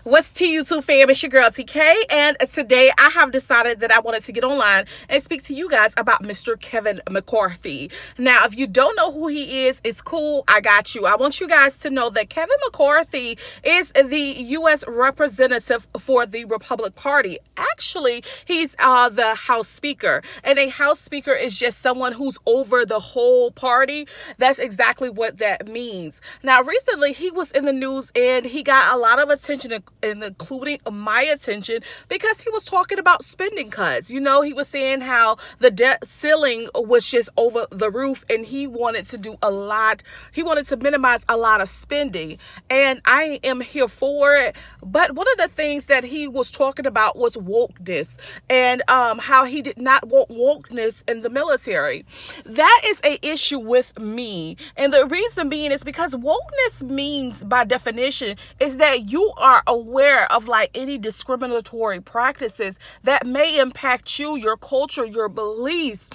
What's to YouTube fam? It's your girl TK, and today I have decided that I wanted to get online and speak to you guys about Mr. Kevin McCarthy. Now, if you don't know who he is, it's cool. I got you. I want you guys to know that Kevin McCarthy is the U.S. representative for the Republican Party. Actually, he's the House Speaker, and a House Speaker is just someone who's over the whole party. That's exactly what that means. Now, recently he was in the news and he got a lot of attention, and including my attention, because he was talking about spending cuts. You know, he was saying how the debt ceiling was just over the roof and he wanted to do a lot. He wanted to minimize a lot of spending, and I am here for it. But one of the things that he was talking about was wokeness, and how he did not want wokeness in the military. That is a issue with me, and the reason being is because wokeness means, by definition, is that you are aware of like any discriminatory practices that may impact you, your culture, your beliefs.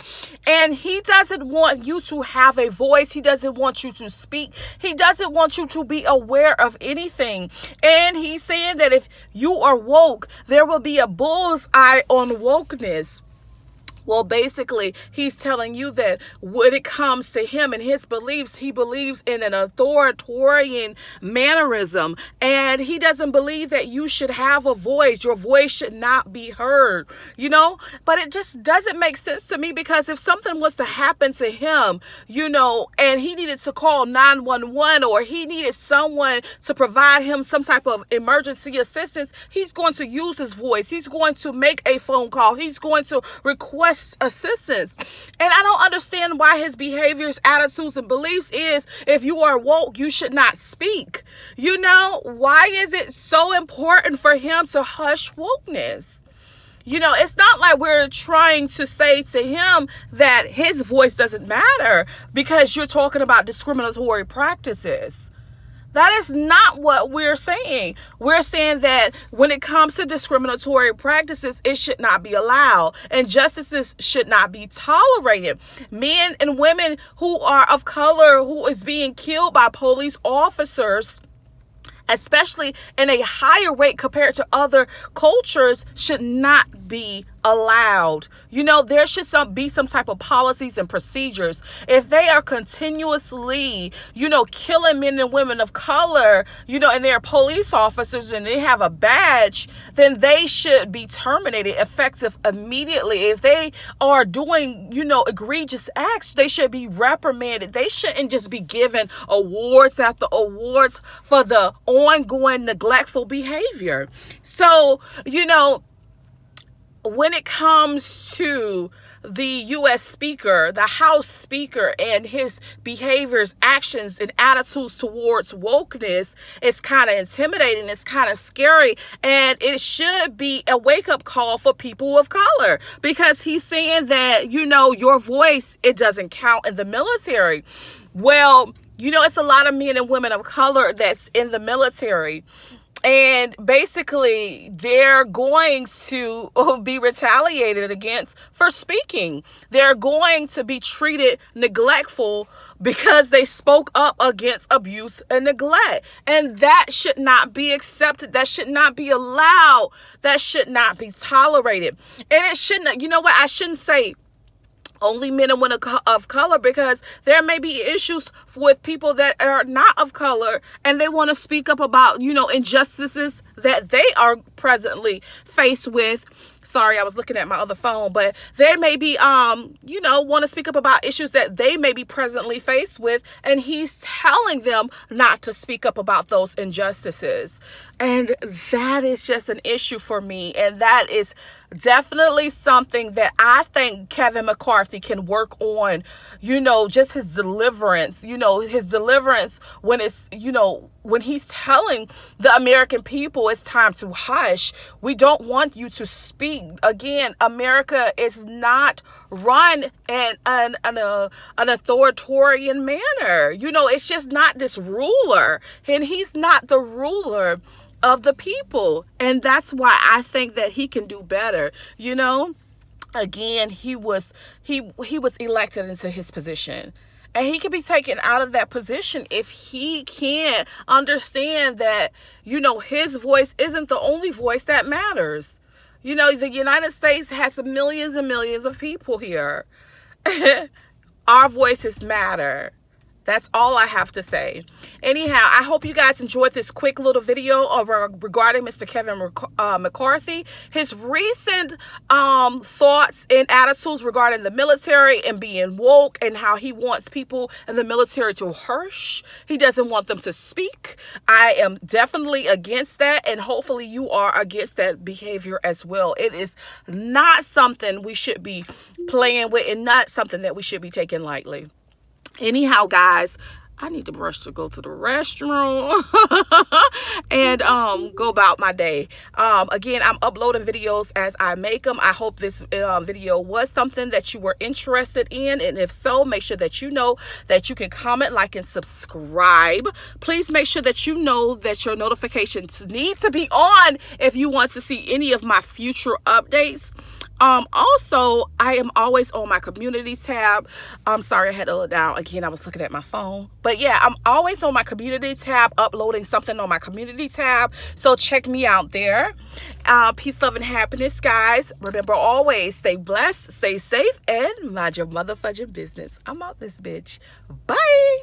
And he doesn't want you to have a voice. He doesn't want you to speak. He doesn't want you to be aware of anything. And he's saying that if you are woke, there will be a bullseye on wokeness. Well, basically, he's telling you that when it comes to him and his beliefs, he believes in an authoritarian mannerism, and he doesn't believe that you should have a voice. Your voice should not be heard, you know? But it just doesn't make sense to me, because if something was to happen to him, you know, and he needed to call 911, or he needed someone to provide him some type of emergency assistance, he's going to use his voice. He's going to make a phone call. He's going to request assistance. And I don't understand why his behaviors, attitudes, and beliefs is, if you are woke, you should not speak. You know, why is it so important for him to hush wokeness? You know, it's not like we're trying to say to him that his voice doesn't matter because you're talking about discriminatory practices. That is not what we're saying. We're saying that when it comes to discriminatory practices, it should not be allowed. Injustices should not be tolerated. Men and women who are of color, who is being killed by police officers, especially in a higher rate compared to other cultures, should not be allowed. You know, there should be some type of policies and procedures. If they are continuously, you know, killing men and women of color, you know, and they're police officers and they have a badge, then they should be terminated effective immediately. If they are doing, you know, egregious acts, they should be reprimanded. They shouldn't just be given awards after awards for the ongoing neglectful behavior. So, you know, when it comes to the U.S. Speaker, the House Speaker, and his behaviors, actions, and attitudes towards wokeness, it's kind of intimidating. It's kind of scary. And it should be a wake-up call for people of color, because he's saying that, you know, your voice, it doesn't count in the military. Well, you know, it's a lot of men and women of color that's in the military. And basically, they're going to be retaliated against for speaking. They're going to be treated neglectful because they spoke up against abuse and neglect. And that should not be accepted. That should not be allowed. That should not be tolerated. And it shouldn't, you know what, I shouldn't say only men and women of color, because there may be issues with people that are not of color and they want to speak up about, you know, injustices that they are presently faced with. Sorry, I was looking at my other phone, but they may be, you know, want to speak up about issues that they may be presently faced with, and he's telling them not to speak up about those injustices. And that is just an issue for me, and that is definitely something that I think Kevin McCarthy can work on, you know, just his deliverance, when it's, you know, when he's telling the American people it's time to hush. We don't want you to speak. Again, America is not run in an authoritarian manner. You know, it's just not this ruler, and he's not the ruler of the people. And that's why I think that he can do better. You know, again, he was elected into his position. And he can be taken out of that position if he can't understand that, you know, his voice isn't the only voice that matters. You know, the United States has millions and millions of people here. Our voices matter. That's all I have to say. Anyhow, I hope you guys enjoyed this quick little video regarding Mr. Kevin McCarthy. His recent thoughts and attitudes regarding the military and being woke, and how he wants people in the military to hush. He doesn't want them to speak. I am definitely against that, and hopefully you are against that behavior as well. It is not something we should be playing with, and not something that we should be taking lightly. Anyhow, guys, I need to rush to go to the restroom and go about my day. Again, I'm uploading videos as I make them. I hope this video was something that you were interested in, and if so, make sure that you know that you can comment, like, and subscribe. Please make sure that you know that your notifications need to be on if you want to see any of my future updates. Also, I am always on my community tab. I'm sorry, I had to look down again. I was looking at my phone, but yeah, I'm always on my community tab, uploading something on my community tab. So check me out there. Peace, love, and happiness, guys. Remember, always stay blessed, stay safe, and mind your motherfudging business. I'm out this bitch. Bye.